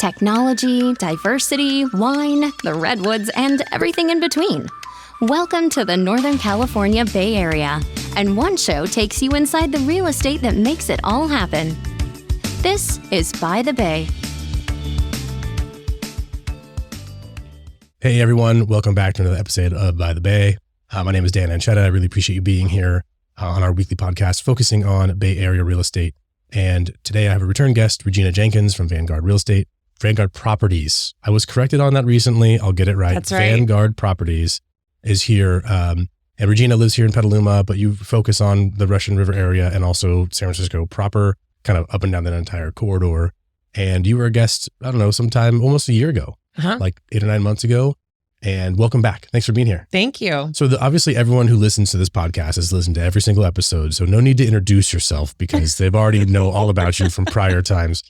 Technology, diversity, wine, the redwoods, and everything in between. Welcome to the Northern California Bay Area, and one show takes you inside the real estate that makes it all happen. This is By the Bay. Hey everyone, welcome back to another episode of By the Bay. My name is Dan Anchetta. I really appreciate you being here on our weekly podcast focusing on Bay Area real estate. And today I have a return guest, Regina Jenkins from Vanguard Real Estate, Vanguard Properties. I was corrected on that recently. I'll get it right. That's right. Vanguard Properties is here. And Regina lives here in Petaluma, but you focus on the Russian River area and also San Francisco proper, kind of up and down that entire corridor. And you were a guest, I don't know, sometime almost a year ago, like 8 or 9 months ago. And welcome back. Thanks for being here. Thank you. So obviously everyone who listens to this podcast has listened to every single episode. So no need to introduce yourself because they've already know all about you from prior times.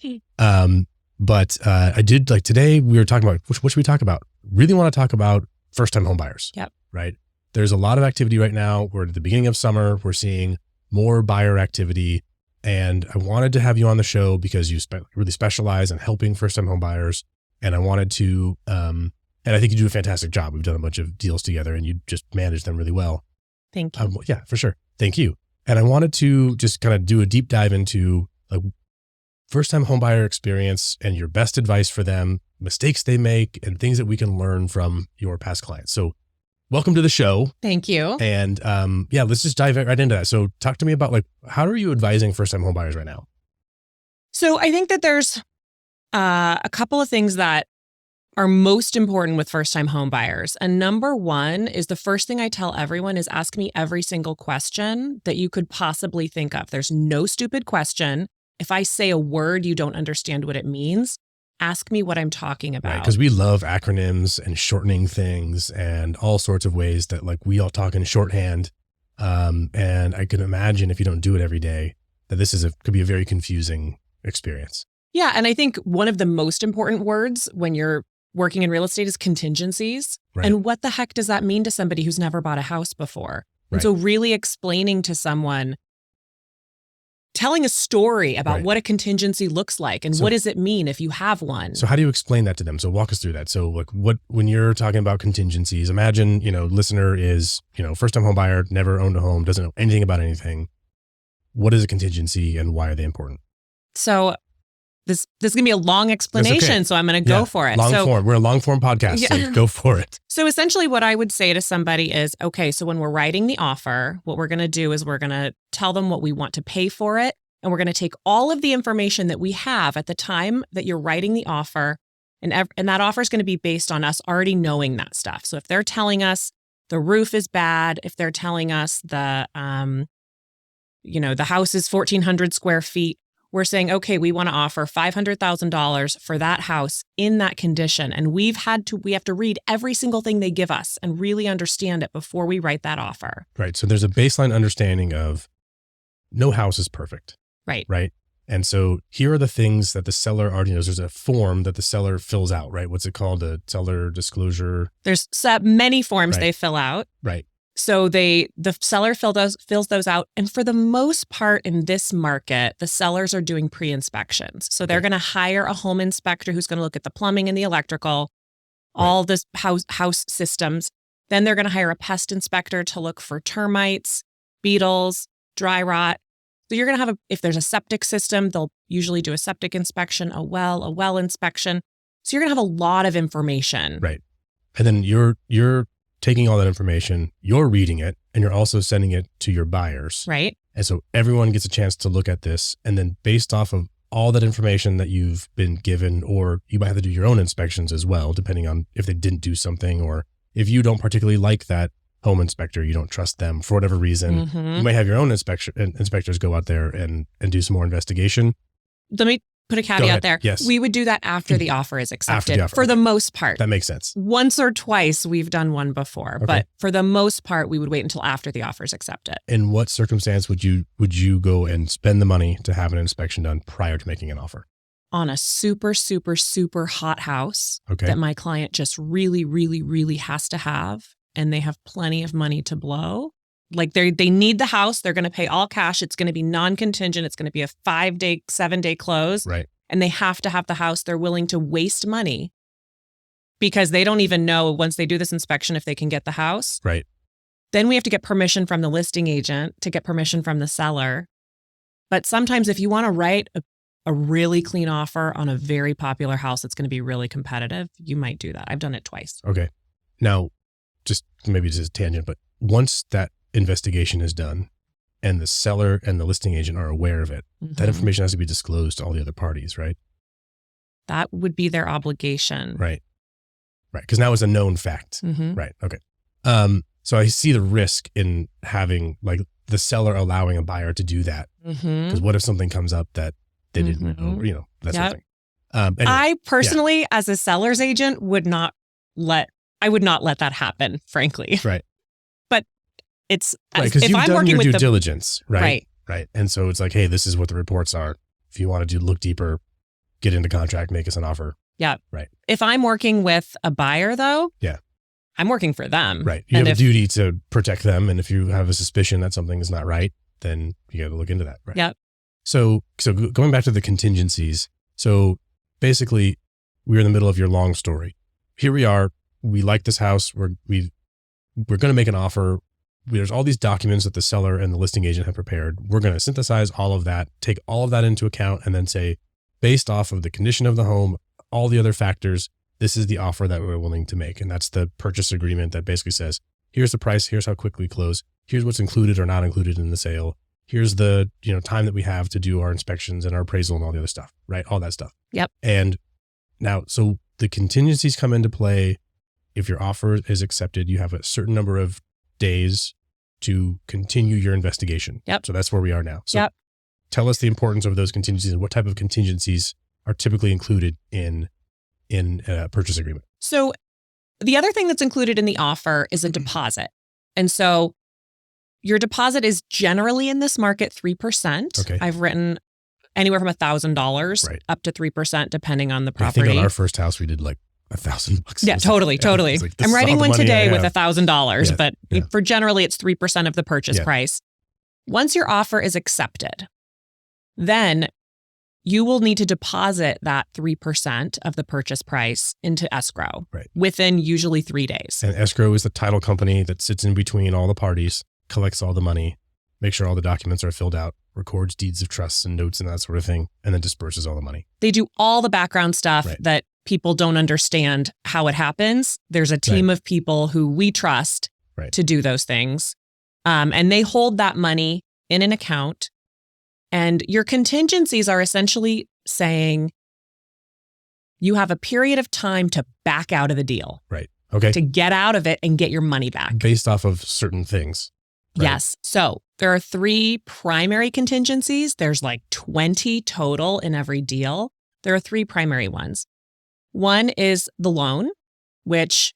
But I did, like today we were talking about, what should we talk about? Really want to talk about first-time home buyers. Yep. Right? There's a lot of activity right now. We're at the beginning of summer. We're seeing more buyer activity. And I wanted to have you on the show because you really specialize in helping first-time home buyers. And I wanted to, and I think you do a fantastic job. We've done a bunch of deals together and you just manage them really well. Thank you. Yeah, for sure. Thank you. And I wanted to just kind of do a deep dive into like first-time homebuyer experience and your best advice for them, mistakes they make, and things that we can learn from your past clients. So welcome to the show. Thank you. And yeah, let's just dive right into that. So talk to me about like, how are you advising first-time homebuyers right now? So I think that there's a couple of things that are most important with first-time home buyers. And number one is the first thing I tell everyone is ask me every single question that you could possibly think of. There's no stupid question. If I say a word, you don't understand what it means, ask me what I'm talking about. Right, because we love acronyms and shortening things and all sorts of ways that like we all talk in shorthand. And I can imagine if you don't do it every day, that this could be a very confusing experience. Yeah. And I think one of the most important words when you're working in real estate is contingencies. Right. And what the heck does that mean to somebody who's never bought a house before? And Right. so really explaining to someone, telling a story about Right. what a contingency looks like and what does it mean if you have one. So how do you explain that to them? So walk us through that. So like when you're talking about contingencies, imagine, listener is, first time home buyer, never owned a home, doesn't know anything about anything. What is a contingency and why are they important? So this is going to be a long explanation, okay. so I'm going to go for it. Long form. We're a long form podcast, Yeah. so go for it. So essentially what I would say to somebody is, okay, so when we're writing the offer, what we're going to do is we're going to tell them what we want to pay for it. And we're going to take all of the information that we have at the time that you're writing the offer. And that offer is going to be based on us already knowing that stuff. So if they're telling us the roof is bad, if they're telling us the house is 1,400 square feet, we're saying, okay, we want to offer $500,000 for that house in that condition. And we have to read every single thing they give us and really understand it before we write that offer. Right. So there's a baseline understanding of no house is perfect. Right. Right. And so here are the things that the seller already knows. There's a form that the seller fills out, right? What's it called? A seller disclosure. There's many forms Right. they fill out. Right. So the seller fills those out. And for the most part in this market, the sellers are doing pre-inspections. So they're going to hire a home inspector who's going to look at the plumbing and the electrical, all the house systems. Then they're going to hire a pest inspector to look for termites, beetles, dry rot. So you're going to have if there's a septic system, they'll usually do a septic inspection, a well inspection. So you're going to have a lot of information. Right. And then you're taking all that information, you're reading it, and you're also sending it to your buyers. Right. And so everyone gets a chance to look at this. And then based off of all that information that you've been given, or you might have to do your own inspections as well, depending on if they didn't do something, or if you don't particularly like that home inspector, you don't trust them for whatever reason, you might have your own inspectors go out there and do some more investigation. Let me put a caveat there. Yes. We would do that after the offer is accepted. After the offer. For the most part. That makes sense. Once or twice we've done one before, Okay. but for the most part, we would wait until after the offer is accepted. In what circumstance would you go and spend the money to have an inspection done prior to making an offer? On a super, super, super hot house that my client just really, really, really has to have, and they have plenty of money to blow. Like they need the house. They're going to pay all cash. It's going to be non-contingent. It's going to be a 5-day, 7-day close. Right. and they have to have the house, they're willing to waste money because they don't even know once they do this inspection if they can get the house. Right. Then we have to get permission from the listing agent to get permission from the seller. But sometimes if you want to write a really clean offer on a very popular house that's going to be really competitive, you might do that. I've done it twice. Okay. Now, just maybe this is a tangent, but once that investigation is done and the seller and the listing agent are aware of it, that information has to be disclosed to all the other parties, right? That would be their obligation. Right. Right. Because now it's a known fact. Right. Okay. So I see the risk in having like the seller allowing a buyer to do that. Because what if something comes up that they didn't know, that sort of thing. Anyway, I personally, as a seller's agent, would not let that happen, frankly. Right. But it's right, because you've done your due diligence, right? Right. Right. And so it's like, hey, this is what the reports are. If you want to look deeper, get into contract, make us an offer. Yeah. Right. If I'm working with a buyer, though, yeah, I'm working for them. Right. You have a duty to protect them. And if you have a suspicion that something is not right, then you got to look into that. Right. Yep. So going back to the contingencies. So basically, we're in the middle of your long story. Here we are. We like this house. We're going to make an offer. There's all these documents that the seller and the listing agent have prepared. We're going to synthesize all of that, take all of that into account, and then say, based off of the condition of the home, all the other factors, this is the offer that we're willing to make. And that's the purchase agreement that basically says, here's the price, here's how quickly we close, here's what's included or not included in the sale, here's the time that we have to do our inspections and our appraisal and all the other stuff, right? All that stuff. Yep. And now, so the contingencies come into play. If your offer is accepted, you have a certain number of days to continue your investigation. Yep. So that's where we are now. So tell us the importance of those contingencies and what type of contingencies are typically included in a purchase agreement. So the other thing that's included in the offer is a deposit. And so your deposit is generally in this market 3%. Okay. I've written anywhere from $1,000 up to 3% depending on the property. I think on our first house we did like $1,000. Yeah, totally. Like, I'm writing one today with $1,000, but yeah. for generally it's 3% of the purchase price. Once your offer is accepted, then you will need to deposit that 3% of the purchase price into escrow within usually 3 days. And escrow is the title company that sits in between all the parties, collects all the money, makes sure all the documents are filled out, records deeds of trusts and notes and that sort of thing, and then disperses all the money. They do all the background stuff that people don't understand how it happens. There's a team of people who we trust to do those things. And they hold that money in an account. And your contingencies are essentially saying you have a period of time to back out of the deal. Right. Okay. To get out of it and get your money back. Based off of certain things. Right? Yes. So there are 3 primary contingencies. There's like 20 total in every deal. There are 3 primary ones. One is the loan, which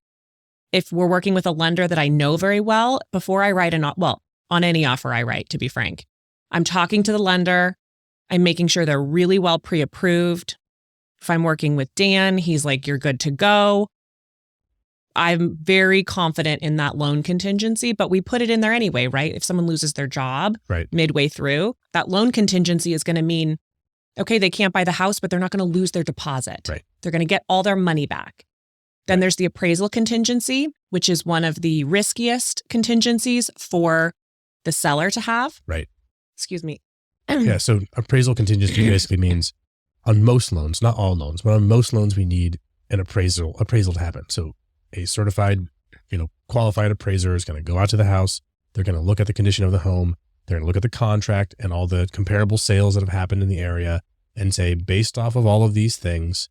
if we're working with a lender that I know very well, before I write on any offer I write, to be frank, I'm talking to the lender. I'm making sure they're really well pre-approved. If I'm working with Dan, he's like, you're good to go. I'm very confident in that loan contingency, but we put it in there anyway, right? If someone loses their job midway through, that loan contingency is going to mean, okay, they can't buy the house, but they're not going to lose their deposit. Right. They're going to get all their money back. Then there's the appraisal contingency, which is one of the riskiest contingencies for the seller to have. Right. Excuse me. Yeah. So appraisal contingency basically means on most loans, not all loans, but on most loans, we need an appraisal to happen. So a certified, qualified appraiser is going to go out to the house. They're going to look at the condition of the home. They're going to look at the contract and all the comparable sales that have happened in the area and say, based off of all of these things,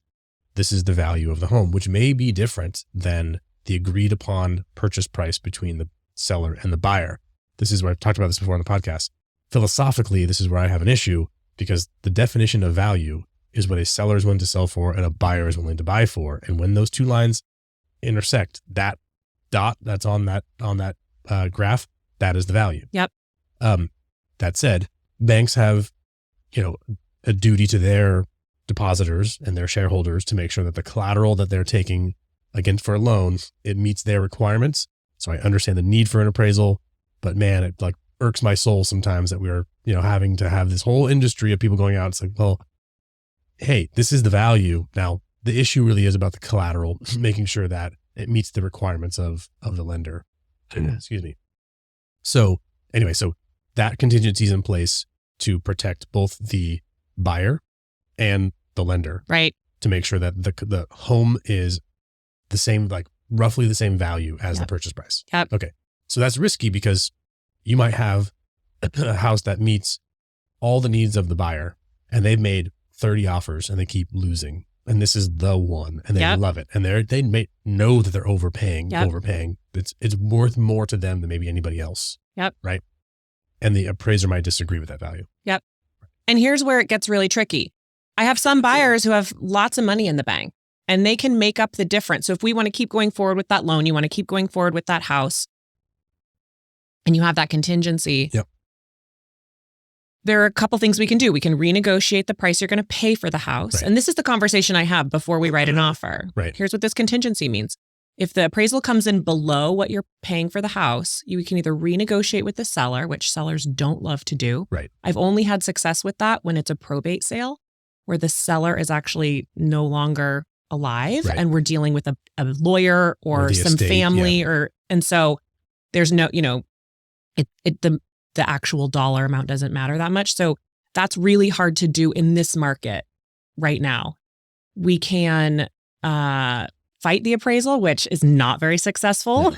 this is the value of the home, which may be different than the agreed upon purchase price between the seller and the buyer. This is where I've talked about this before on the podcast. Philosophically, this is where I have an issue because the definition of value is what a seller is willing to sell for and a buyer is willing to buy for. And when those two lines intersect, that dot that's on that graph, that is the value. Yep. That said, banks have, a duty to their depositors and their shareholders to make sure that the collateral that they're taking against for a loan, it meets their requirements. So I understand the need for an appraisal, but man, it like irks my soul sometimes that we're, having to have this whole industry of people going out. It's like, well, hey, this is the value. Now, the issue really is about the collateral, making sure that it meets the requirements of the lender. Excuse me. So anyway, so that contingency is in place to protect both the buyer and the lender. Right. To make sure that the home is the same, like roughly the same value as the purchase price. Yep. Okay. So that's risky because you might have a house that meets all the needs of the buyer and they've made 30 offers and they keep losing. And this is the one and they love it. And they may know that they're overpaying. It's worth more to them than maybe anybody else. Yep. Right. And the appraiser might disagree with that value. Yep. And here's where it gets really tricky. I have some buyers who have lots of money in the bank and they can make up the difference. So if we want to keep going forward with that loan, you want to keep going forward with that house and you have that contingency. Yep. There are a couple things we can do. We can renegotiate the price you're going to pay for the house. Right. And this is the conversation I have before we write an offer. Right. Here's what this contingency means. If the appraisal comes in below what you're paying for the house, you can either renegotiate with the seller, which sellers don't love to do. Right. I've only had success with that when it's a probate sale, where the seller is actually no longer alive and we're dealing with a lawyer or some estate, family and so there's no, the actual dollar amount doesn't matter that much. So that's really hard to do in this market right now. We can fight the appraisal, which is not very successful.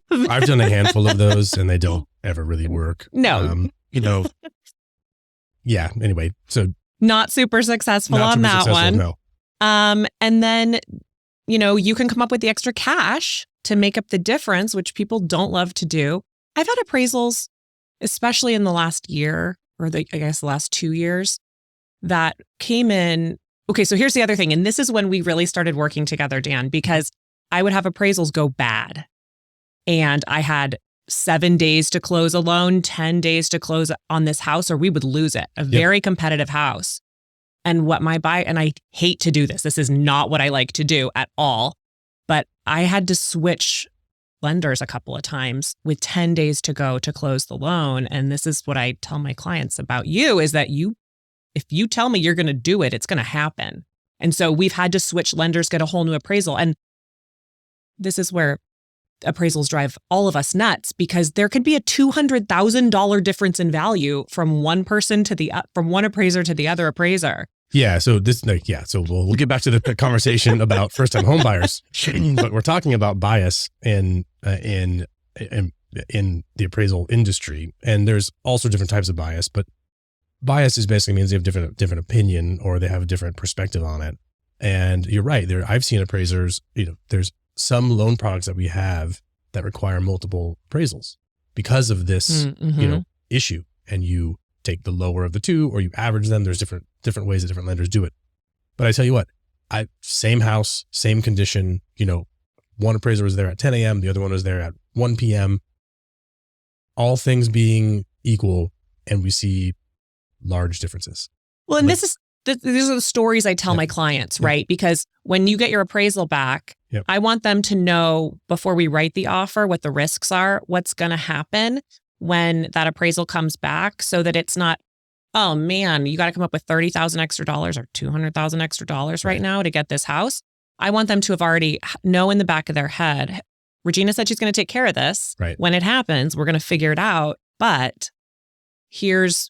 I've done a handful of those and they don't ever really work. No. Yeah. Anyway, so not super successful on that one. No. And then, you can come up with the extra cash to make up the difference, which people don't love to do. I've had appraisals, especially in the last year or the last 2 years, that came in. Okay, so here's the other thing. And this is when we really started working together, Dan, because I would have appraisals go bad. And I had 7 days to close a loan, 10 days to close on this house, or we would lose it. A very competitive house. And and I hate to do this. This is not what I like to do at all. But I had to switch lenders a couple of times with 10 days to go to close the loan. And this is what I tell my clients about you is that if you tell me you're going to do it, it's going to happen. And so we've had to switch lenders, get a whole new appraisal. And this is where appraisals drive all of us nuts because there could be a $200,000 difference in value from one person from one appraiser to the other appraiser. Yeah. So so we'll get back to the conversation about first-time home buyers, but we're talking about bias in the appraisal industry, and there's also different types of bias. But bias is basically means they have different opinion or they have a different perspective on it. And you're right. I've seen appraisers. There's some loan products that we have that require multiple appraisals because of this issue, and you take the lower of the two or you average them. There's different ways that different lenders do it. But I tell you what, same house, same condition, one appraiser was there at 10 a.m. The other one was there at 1 p.m. All things being equal, and we see large differences. Well, and these are the stories I tell my clients, right? Because when you get your appraisal back, I want them to know before we write the offer what the risks are, what's going to happen when that appraisal comes back, so that it's not, oh man, you got to come up with $30,000 extra dollars or $200,000 extra dollars right now to get this house. I want them to have already know in the back of their head, Regina said she's going to take care of this. Right. When it happens, we're going to figure it out. But here's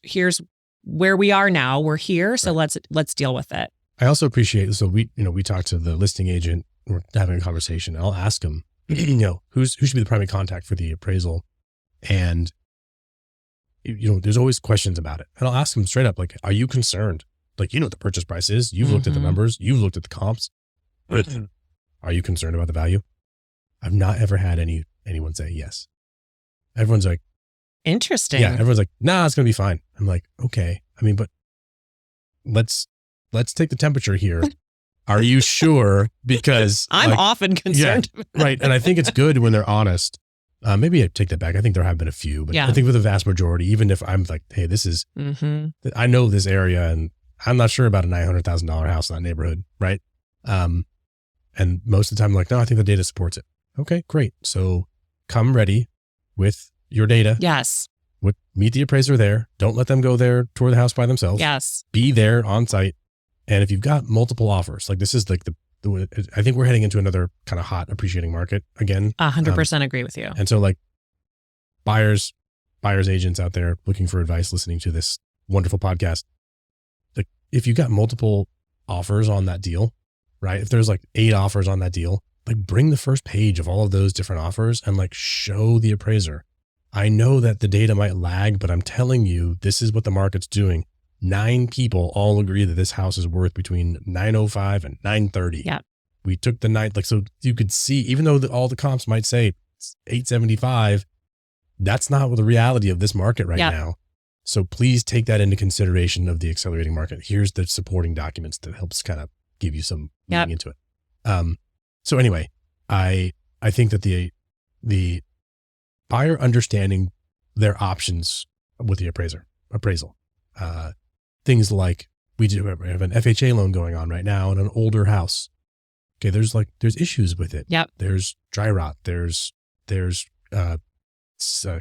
where we are now. We're here, so let's deal with it. I also appreciate, so we talked to the listing agent, we're having a conversation. I'll ask him, who should be the primary contact for the appraisal, and there's always questions about it. And I'll ask him straight up, like, are you concerned? Like, what the purchase price is. You've looked at the numbers. You've looked at the comps. Are you concerned about the value? I've not ever had anyone say yes. Everyone's like, interesting. Yeah, everyone's like, nah, it's going to be fine. I'm like, okay. I mean, but let's take the temperature here. Are you sure? Because I'm often concerned. Yeah, right. And I think it's good when they're honest. Maybe I take that back. I think there have been a few, but I think for the vast majority, even if I'm like, hey, this is, I know this area and I'm not sure about a $900,000 house in that neighborhood. Right. And most of the time I'm like, no, I think the data supports it. Okay, great. So come ready with your data. Yes. Meet the appraiser there. Don't let them go there, tour the house by themselves. Yes. Be there on site And if you've got multiple offers, like this is like I think we're heading into another kind of hot appreciating market again. 100% agree with you. And so like buyers agents out there looking for advice, listening to this wonderful podcast, like if you got multiple offers on that deal, right? If there's like 8 offers on that deal, like bring the first page of all of those different offers and like show the appraiser. I know that the data might lag, but I'm telling you, this is what the market's doing. 9 people all agree that this house is worth between 905 and 930. Yeah. We took the 9, like, so you could see, even though all the comps might say it's 875, that's not the reality of this market right now. So please take that into consideration of the accelerating market. Here's the supporting documents that helps kind of give you some meaning into it. So anyway, I think that the buyer understanding their options with the appraisal, things like we have an FHA loan going on right now in an older house. Okay, there's issues with it. Yep. There's dry rot. There's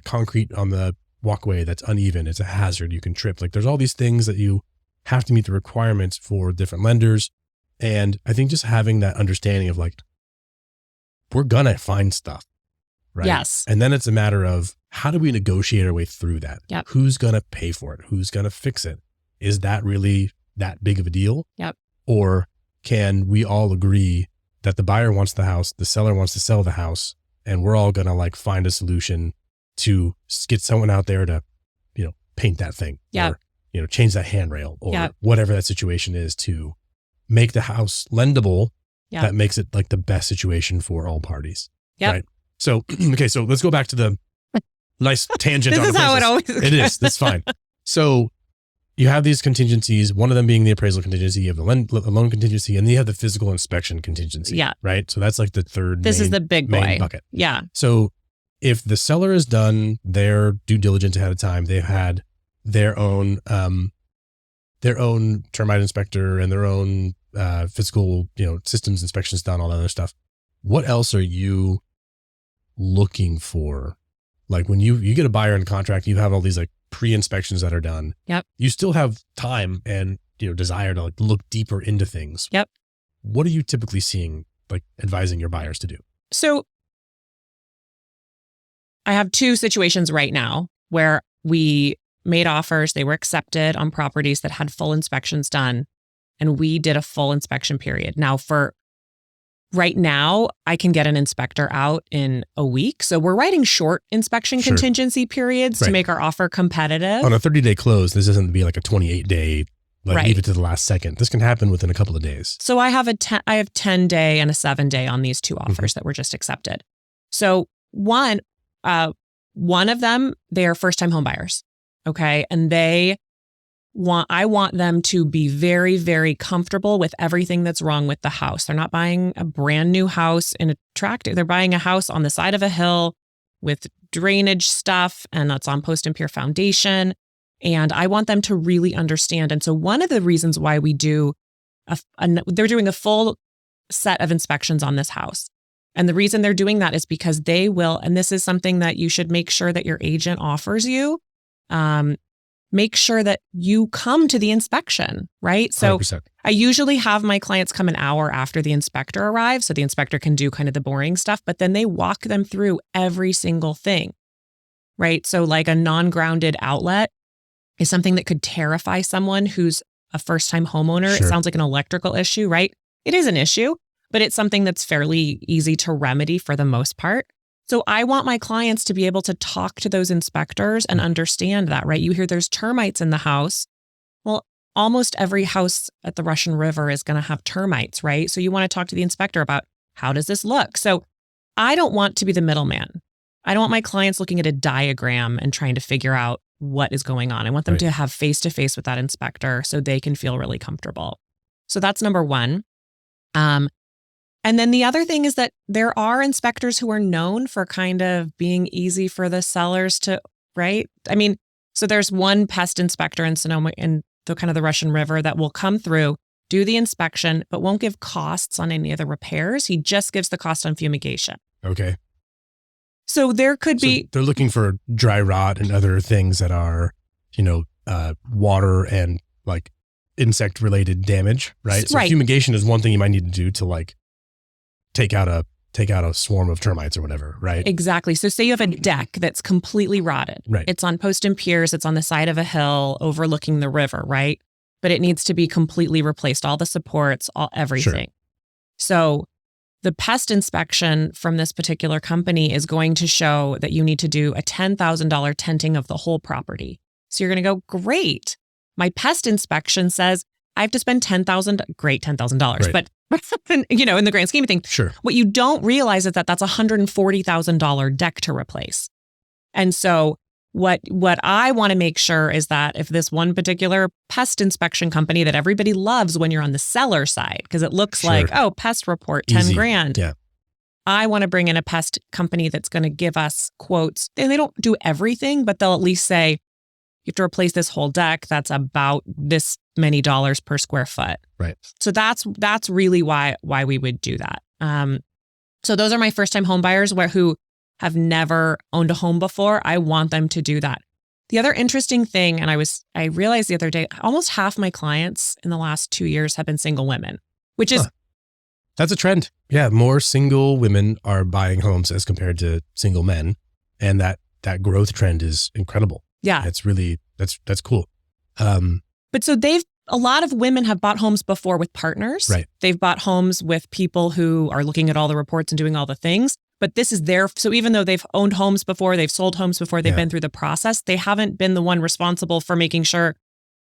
concrete on the walkway that's uneven. It's a hazard. You can trip. Like there's all these things that you have to meet the requirements for different lenders. And I think just having that understanding of like, we're going to find stuff, right? Yes. And then it's a matter of how do we negotiate our way through that? Yep. Who's going to pay for it? Who's going to fix it? Is that really that big of a deal? Yep. Or can we all agree that the buyer wants the house, the seller wants to sell the house, and we're all going to like find a solution to get someone out there to, paint that thing or, change that handrail or whatever that situation is to make the house lendable. That makes it like the best situation for all parties. Right. So, okay. So let's go back to the nice tangent. This is how it always It is. That's fine. So you have these contingencies, one of them being the appraisal contingency, you have the loan contingency, and then you have the physical inspection contingency. Yeah. Right. So that's like the third. This is the big boy bucket. Yeah. So if the seller has done their due diligence ahead of time, they've had their own termite inspector and their own physical, systems inspections done, all that other stuff. What else are you looking for? Like when you get a buyer in contract, you have all these like pre-inspections that are done. Yep. You still have time and desire to like look deeper into things. Yep. What are you typically seeing, like advising your buyers to do? So I have 2 situations right now where we made offers. They were accepted on properties that had full inspections done, and we did a full inspection period. Now for right now, I can get an inspector out in a week. So we're writing short inspection contingency periods to make our offer competitive. On a 30-day close, this isn't to be like a 28-day, leave it to the last second. This can happen within a couple of days. So I have 10-day and a 7-day on these 2 offers that were just accepted. So one of them, they are first-time home buyers. Okay. And I want them to be very, very comfortable with everything that's wrong with the house. They're not buying a brand new house in a tract. They're buying a house on the side of a hill with drainage stuff, and that's on post and pier foundation. And I want them to really understand. And so one of the reasons why we do, they're doing a full set of inspections on this house. And the reason they're doing that is because they will, and this is something that you should make sure that your agent offers you, make sure that you come to the inspection, right? So 100%. I usually have my clients come an hour after the inspector arrives, so the inspector can do kind of the boring stuff, but then they walk them through every single thing, right? So like a non-grounded outlet is something that could terrify someone who's a first-time homeowner. It sounds like an electrical issue, right? It is an issue, but it's something that's fairly easy to remedy for the most part. So I want my clients to be able to talk to those inspectors and understand that, right? You hear there's termites in the house. Well, almost every house at the Russian River is going to have termites, right? So you want to talk to the inspector about how does this look? So I don't want to be the middleman. I don't want my clients looking at a diagram and trying to figure out what is going on. I want them to have face-to-face with that inspector so they can feel really comfortable. So that's number one. And then the other thing is that there are inspectors who are known for kind of being easy for the sellers to, right? I mean, so there's one pest inspector in Sonoma in the kind of the Russian River that will come through, do the inspection, but won't give costs on any of the repairs. He just gives the cost on fumigation. Okay. So there could be... They're looking for dry rot and other things that are, water and like insect related damage, right? So fumigation is one thing you might need to do to like take out a swarm of termites or whatever, right? Exactly. So say you have a deck that's completely rotted. Right. It's on post and piers. It's on the side of a hill overlooking the river, right? But it needs to be completely replaced. All the supports, everything. Sure. So the pest inspection from this particular company is going to show that you need to do a $10,000 tenting of the whole property. So you're going to go, great. My pest inspection says I have to spend $10,000, Right. but you know, in the grand scheme of things, Sure. what you don't realize is that that's a $140,000 deck to replace. And so what I want to make sure is that if this one particular pest inspection company that everybody loves when you're on the seller side, because it looks Sure. like, oh, pest report, 10 Easy. grand. Yeah. I want to bring in a pest company that's going to give us quotes. And they don't do everything, but they'll at least say, you have to replace this whole deck. That's about this many dollars per square foot. Right. So that's really why we would do that. So those are my first time home buyers who have never owned a home before. I want them to do that. The other interesting thing, and I realized the other day, almost half my clients in the last 2 years have been single women, which is That's a trend. Yeah, more single women are buying homes as compared to single men, and that growth trend is incredible. yeah. It's really that's cool. But so a lot of women have bought homes before with partners. Right. They've bought homes with people who are looking at all the reports and doing all the things. But this is so even though they've owned homes before, they've sold homes before, they've been through the process, they haven't been the one responsible for making sure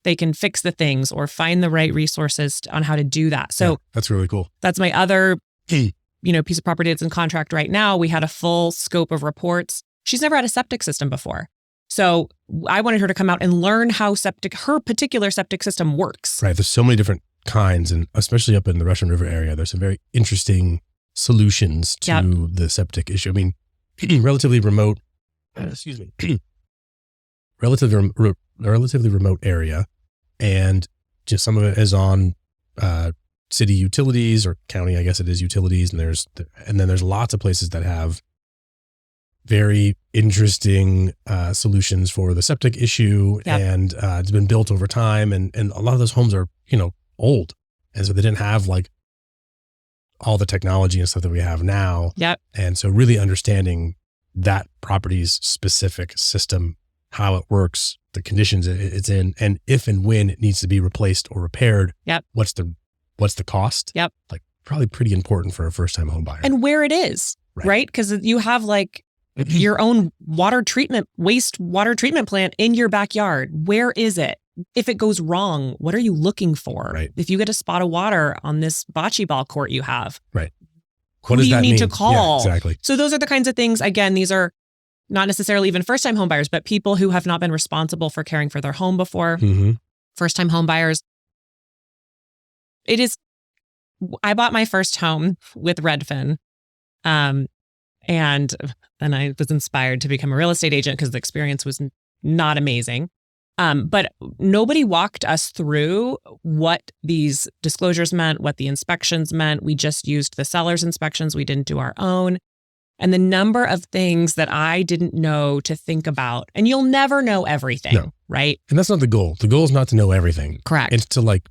they can fix the things or find the right resources on how to do that. So that's really cool. that's my other piece of property that's in contract right now. We had a full scope of reports. She's never had a septic system before. So I wanted her to come out and learn how her particular septic system works. Right. There's so many different kinds, and especially up in the Russian River area, there's some very interesting solutions to the septic issue. I mean, relatively remote area, and just some of it is on city utilities or county, I guess it is utilities, and then there's lots of places that have very interesting solutions for the septic issue, and it's been built over time, and a lot of those homes are old, and so they didn't have like all the technology and stuff that we have now. And so really understanding that property's specific system, how it works, the conditions it's in, and if and when it needs to be replaced or repaired. What's the cost? Like probably pretty important for a first time home buyer. And where it is, right? Because you have like your own wastewater treatment plant in your backyard. Where is it? If it goes wrong, what are you looking for? Right. If you get a spot of water on this bocce ball court you have, right. What do you need to call? Yeah, exactly. So those are the kinds of things, again, these are not necessarily even first-time home buyers, but people who have not been responsible for caring for their home before. First-time home buyers. I bought my first home with Redfin. And then I was inspired to become a real estate agent because the experience was not amazing. But nobody walked us through what these disclosures meant, what the inspections meant. We just used the seller's inspections. We didn't do our own. And the number of things that I didn't know to think about. And you'll never know everything, right? And that's not the goal. The goal is not to know everything. Correct. It's to like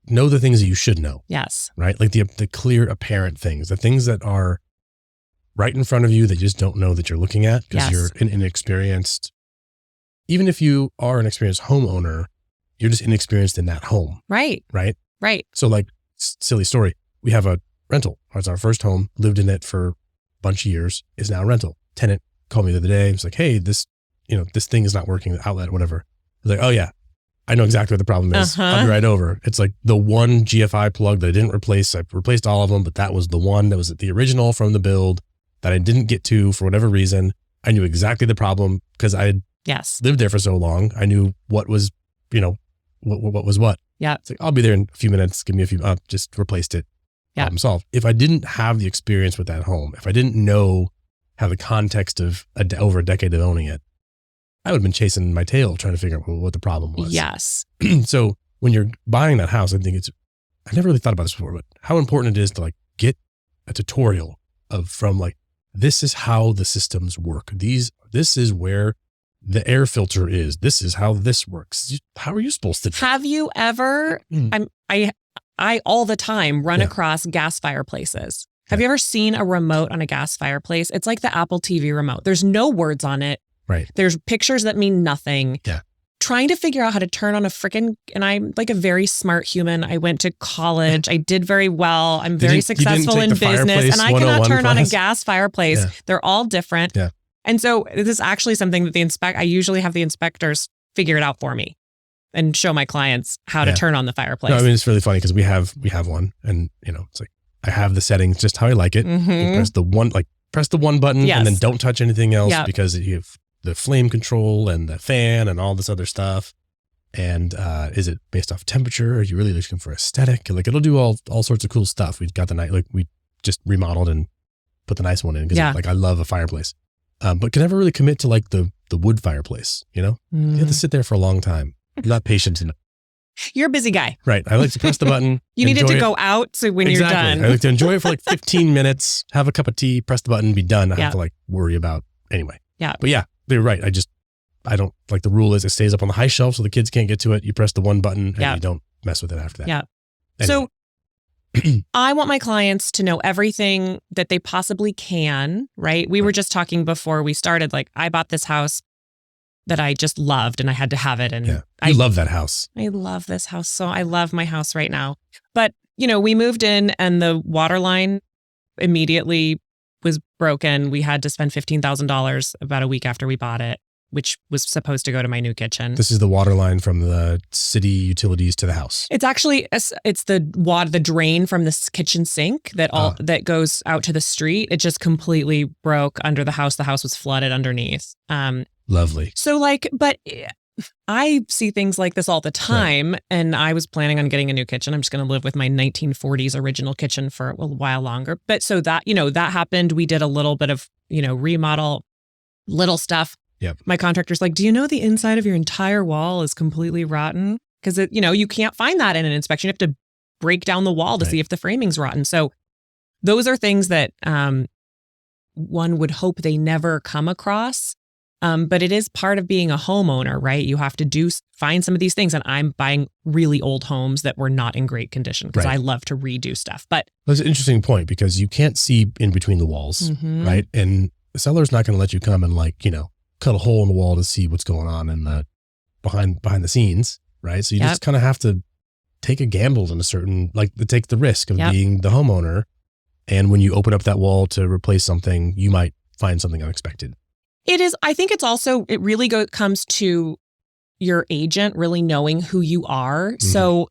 know the things that you should know. Yes. Right? Like the clear, apparent things, the things that are right in front of you that you just don't know that you're looking at because you're inexperienced. Even if you are an experienced homeowner, you're just inexperienced in that home. Right. Right? Right. So like, silly story. We have a rental. It's our first home, lived in it for a bunch of years, is now a rental. Tenant called me the other day. He was like, hey, this thing is not working, the outlet, whatever. I was like, oh yeah, I know exactly what the problem is. I'll be right over. It's like the one GFI plug that I didn't replace. I replaced all of them, but that was the one that was the original from the build that I didn't get to for whatever reason. I knew exactly the problem because I had lived there for so long. I knew what was, what was what. Yeah. It's like, I'll be there in a few minutes. Give me a few, just replaced it. Problem solved. If I didn't have the experience with that home, if I didn't know how the context of over a decade of owning it, I would have been chasing my tail trying to figure out what the problem was. Yes. So when you're buying that house, I think I never really thought about this before, but how important it is to like get a tutorial from this is how the systems work. This is where the air filter is. This is how this works. How are you supposed to? Have you ever? I all the time run across gas fireplaces. Have you ever seen a remote on a gas fireplace? It's like the Apple TV remote. There's no words on it. Right. There's pictures that mean nothing. Yeah. Trying to figure out how to turn on a freaking, and I'm like a very smart human. I went to college. I did very well. I'm very successful in business, and I cannot turn on a gas fireplace. Yeah. They're all different. Yeah. And so this is actually something that I usually have the inspectors figure it out for me and show my clients how to turn on the fireplace. No, I mean, it's really funny because we have one, and it's like I have the settings just how I like it. Mm-hmm. You press the one button and then don't touch anything else because you have the flame control and the fan and all this other stuff. And is it based off temperature? Or are you really looking for aesthetic? Like it'll do all sorts of cool stuff. We've got we just remodeled and put the nice one in because I love a fireplace. But can never really commit to like the wood fireplace, You have to sit there for a long time. I'm not patient enough. You're a busy guy. Right. I like to press the button. You need it to go out so when you're done. I like to enjoy it for like 15 minutes, have a cup of tea, press the button, be done. I have to worry about anyway. Yeah. But they're right. I don't like the rule is it stays up on the high shelf so the kids can't get to it. You press the one button and you don't mess with it after that. Yeah. Anyway. So I want my clients to know everything that they possibly can, right? We were just talking before we started, like I bought this house that I just loved and I had to have it. And I love that house. I love this house. So I love my house right now. But, we moved in and the water line immediately was broken. We had to spend $15,000 about a week after we bought it, which was supposed to go to my new kitchen. This is the water line from the city utilities to the house. It's actually, it's the drain from this kitchen sink that goes out to the street. It just completely broke under the house. The house was flooded underneath. Lovely. So but I see things like this all the time. Right. And I was planning on getting a new kitchen. I'm just going to live with my 1940s original kitchen for a while longer. But so that, that happened. We did a little bit of, remodel, little stuff. Yep. My contractor's like, do you know the inside of your entire wall is completely rotten? Because, you can't find that in an inspection. You have to break down the wall to see if the framing's rotten. So those are things that one would hope they never come across. But it is part of being a homeowner, right? You have to find some of these things. And I'm buying really old homes that were not in great condition because I love to redo stuff. But that's an interesting point because you can't see in between the walls, right? And the seller's not going to let you come and cut a hole in the wall to see what's going on in the behind the scenes, right? So you just kind of have to take a gamble in a certain, take the risk of being the homeowner. And when you open up that wall to replace something, you might find something unexpected. It is. I think it really comes to your agent really knowing who you are. Mm-hmm. So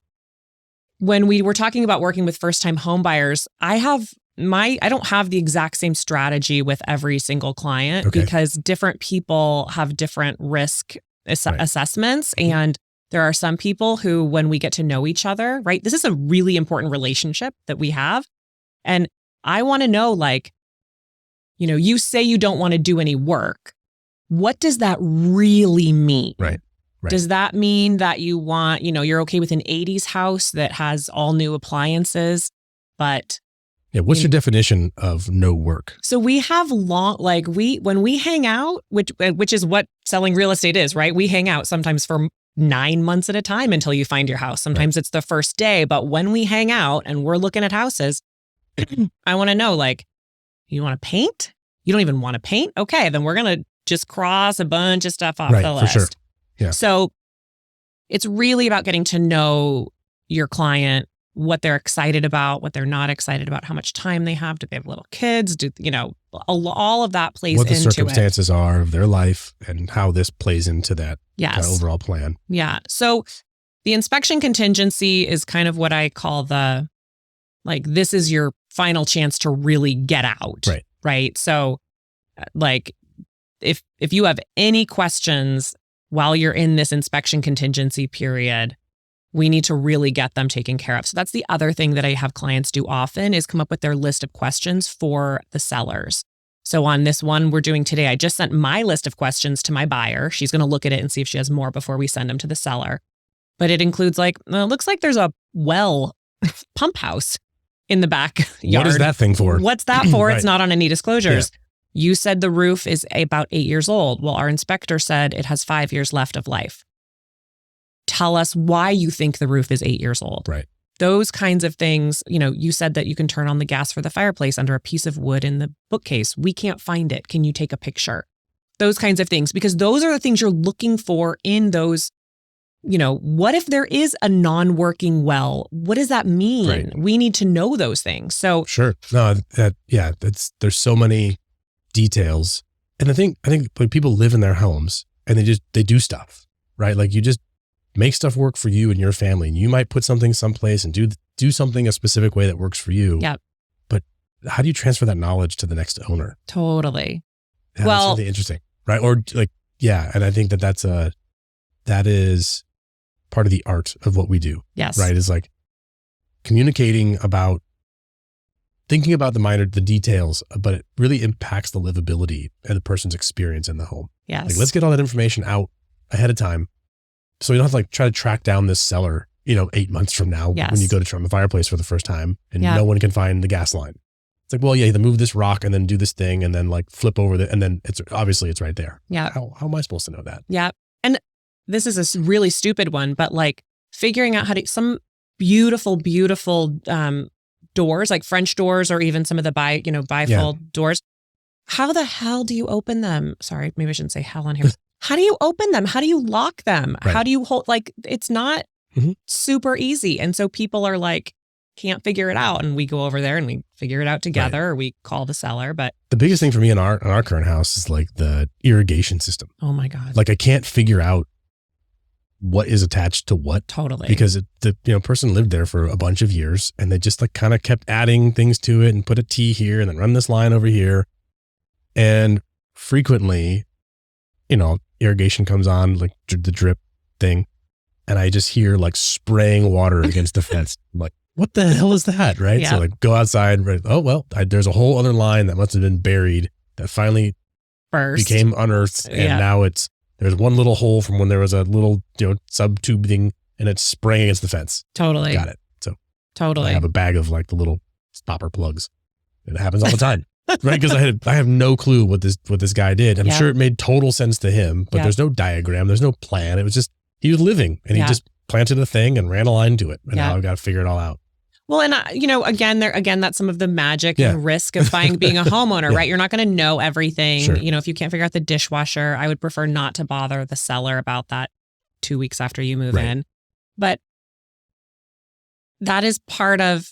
when we were talking about working with first-time home buyers, I don't have the exact same strategy with every single client because different people have different risk assessments. And there are some people who, when we get to know each other, right, this is a really important relationship that we have. And I want to know, you say you don't want to do any work. What does that really mean? Right. Does that mean that you want, you're okay with an 80s house that has all new appliances, but... Yeah, what's your definition of no work? So we have when we hang out, which is what selling real estate is, right? We hang out sometimes for 9 months at a time until you find your house. Sometimes it's the first day, but when we hang out and we're looking at houses, I want to know, you want to paint? You don't even want to paint? Okay, then we're going to just cross a bunch of stuff off the list. For sure. Yeah. So it's really about getting to know your client, what they're excited about, what they're not excited about, how much time they have. Do they have little kids? All of that plays into it. What the circumstances are of their life and how this plays into that overall plan. Yeah. So the inspection contingency is kind of what I call this is your final chance to really get out. Right. So if you have any questions while you're in this inspection contingency period, we need to really get them taken care of. So that's the other thing that I have clients do often is come up with their list of questions for the sellers. So on this one we're doing today, I just sent my list of questions to my buyer. She's going to look at it and see if she has more before we send them to the seller. But it includes looks like there's a pump house in the back yard. What is that thing for? What's that for? It's not on any disclosures. You said the roof is about 8 years old. Well, our inspector said it has 5 years left of life. Tell us why you think the roof is 8 years old. Right. Those kinds of things. You said that you can turn on the gas for the fireplace under a piece of wood in the bookcase. We can't find it. Can you take a picture? Those kinds of things, because those are the things you're looking for in those. What if there is a non-working well? What does that mean? Right. We need to know those things. So sure. No, there's so many details. And I think when people live in their homes and they do stuff, right? Like you just make stuff work for you and your family. And you might put something someplace and do something a specific way that works for you. Yeah. But how do you transfer that knowledge to the next owner? Totally. Yeah, that's really interesting, right? Or and I think that is part of the art of what we do. Yes. Right. Is like communicating about, thinking about the details, but it really impacts the livability and the person's experience in the home. Yes. Like, let's get all that information out ahead of time, so you don't have to try to track down this cellar, 8 months from now when you go to turn on the fireplace for the first time and no one can find the gas line. It's like, well, yeah, you move this rock and then do this thing and then flip over and then it's right there. Yeah. How am I supposed to know that? Yeah. And this is a really stupid one, but figuring out how to, some beautiful, beautiful doors, like French doors or even some of the bifold doors. How the hell do you open them? Sorry, maybe I shouldn't say hell on here. How do you open them? How do you lock them? Right. How do you hold, it's not super easy. And so people are can't figure it out. And we go over there and we figure it out together, or we call the seller. But the biggest thing for me in our current house is the irrigation system. Oh my God. I can't figure out what is attached to what. Totally. Because the person lived there for a bunch of years and they just kind of kept adding things to it and put a T here and then run this line over here. And frequently, irrigation comes on, the drip thing. And I just hear spraying water against the fence. I'm like, what the hell is that? Right. Yeah. So go outside. Right. Oh, well, there's a whole other line that must have been buried that finally became unearthed. And now there's one little hole from when there was a little, sub tube thing and it's spraying against the fence. Totally. Got it. So totally. I have a bag of the little stopper plugs. It happens all the time. Right. Because I have no clue what this guy did. I'm sure it made total sense to him, but there's no diagram. There's no plan. It was just, he was living and he just planted a thing and ran a line to it. And now I've got to figure it all out. Well, and again, that's some of the magic and risk of being a homeowner, right? You're not going to know everything. Sure. If you can't figure out the dishwasher, I would prefer not to bother the seller about that 2 weeks after you move in. But that is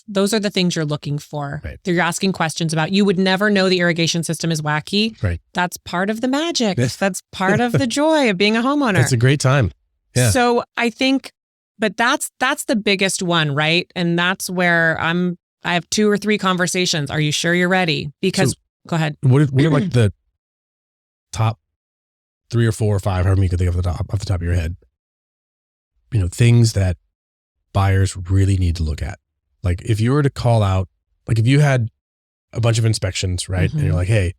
those are the things you're looking for. Right. You're asking questions about. You would never know the irrigation system is wacky. Right. That's part of the magic. That's part of the joy of being a homeowner. It's a great time. Yeah. So I think, but that's the biggest one, right? And that's where I have 2 or 3 conversations. Are you sure you're ready? Because go ahead. What are the top 3 or 4 or 5, however you could think off the top of your head, things that buyers really need to look at? If you were to call out, if you had a bunch of inspections, right? And you're like, hey,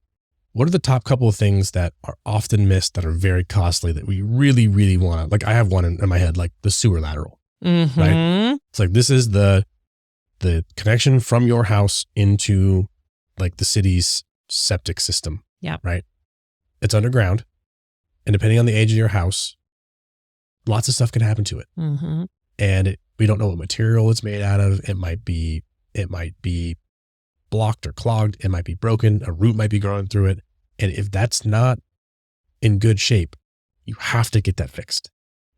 what are the top couple of things that are often missed that are very costly that we really, really want to, I have one in my head, the sewer lateral, right? It's this is the connection from your house into the city's septic system. Yeah. Right. It's underground. And depending on the age of your house, lots of stuff can happen to it. And we don't know what material it's made out of. It might be blocked or clogged. It might be broken. A root might be growing through it. And if that's not in good shape, you have to get that fixed.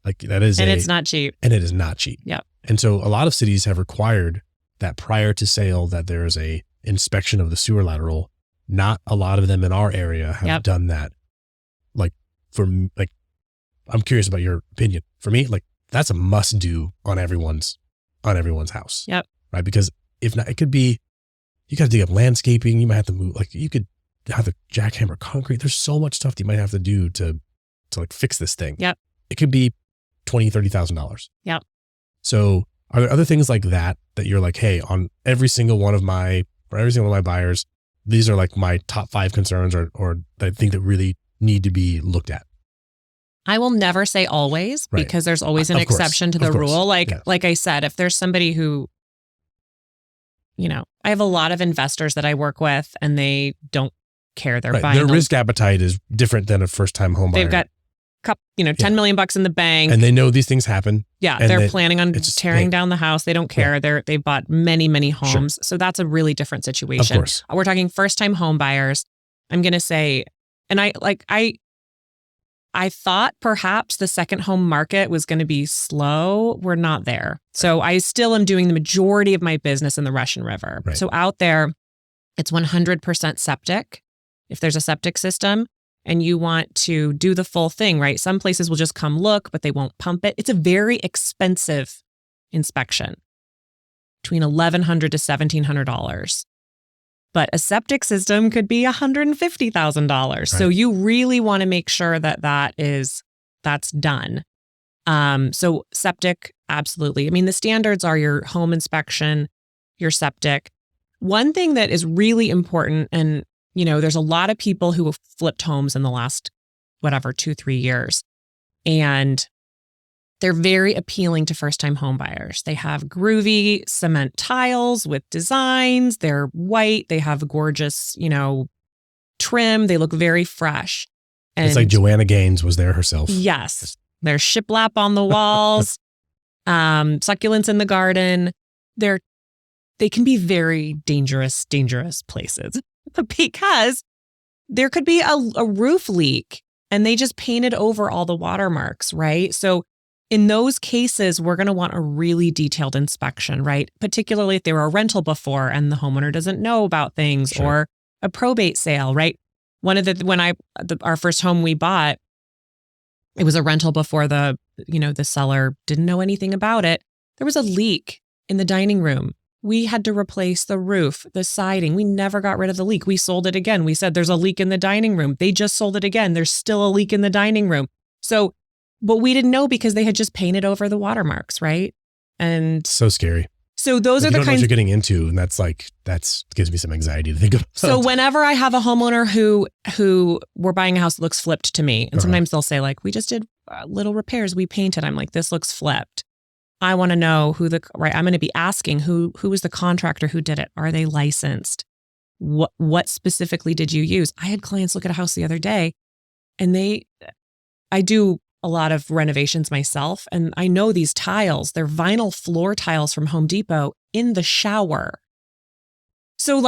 It's not cheap. And it is not cheap. Yeah. And so a lot of cities have required that prior to sale that there is a inspection of the sewer lateral. Not a lot of them in our area have done that. I'm curious about your opinion. For me, that's a must do on everyone's house. Yep. Right. Because if not, it could be, you got to dig up landscaping. You might have to move, you could have to jackhammer concrete. There's so much stuff that you might have to do to fix this thing. Yep. It could be $20,000, $30,000. Yep. So are there other things like that you're hey, on every single one of my buyers, these are my top 5 concerns or I think that really need to be looked at? I will never say always, because there's always an exception to the rule. Like I said, if there's somebody who, I have a lot of investors that I work with and they don't care. They're Right. buying Their risk appetite is different than a first-time home buyer. They've got $10 million bucks in the bank. And they know these things happen. Yeah, and they're planning on tearing down the house. They don't care. They've bought many, many homes. Sure. So that's a really different situation. Of course. We're talking first-time home buyers. I'm going to say, and I thought perhaps the second home market was going to be slow. We're not there. So I still am doing the majority of my business in the Russian River. Right. So out there, it's 100% septic. If there's a septic system and you want to do the full thing, right? Some places will just come look, but they won't pump it. It's a very expensive inspection, between $1,100 to $1,700. But a septic system could be $150,000. Right. So you really want to make sure that that's done. So septic, absolutely. I mean, the standards are your home inspection, your septic. One thing that is really important, and there's a lot of people who have flipped homes in the last, 2-3 years. And they're very appealing to first-time home buyers. They have groovy cement tiles with designs. They're white. They have gorgeous, trim. They look very fresh. And it's like Joanna Gaines was there herself. Yes. There's shiplap on the walls, succulents in the garden. They can be very dangerous places because there could be a roof leak and they just painted over all the watermarks, right? So in those cases, we're going to want a really detailed inspection, right? Particularly if they were a rental before and the homeowner doesn't know about things. Sure. Or a probate sale, right? Our first home we bought, it was a rental before the seller didn't know anything about it. There was a leak in the dining room. We had to replace the roof, the siding. We never got rid of the leak. We sold it again. We said, there's a leak in the dining room. They just sold it again. There's still a leak in the dining room. But we didn't know because they had just painted over the watermarks, right? And so scary. So those are the kinds know what you're getting into, and that gives me some anxiety to think about. So whenever I have a homeowner who we're buying a house that looks flipped to me, and sometimes they'll say we just did little repairs, we painted. I'm like, this looks flipped. I want to know I'm going to be asking who was the contractor who did it? Are they licensed? What specifically did you use? I had clients look at a house the other day, and I do a lot of renovations myself. And I know these tiles, they're vinyl floor tiles from Home Depot in the shower. So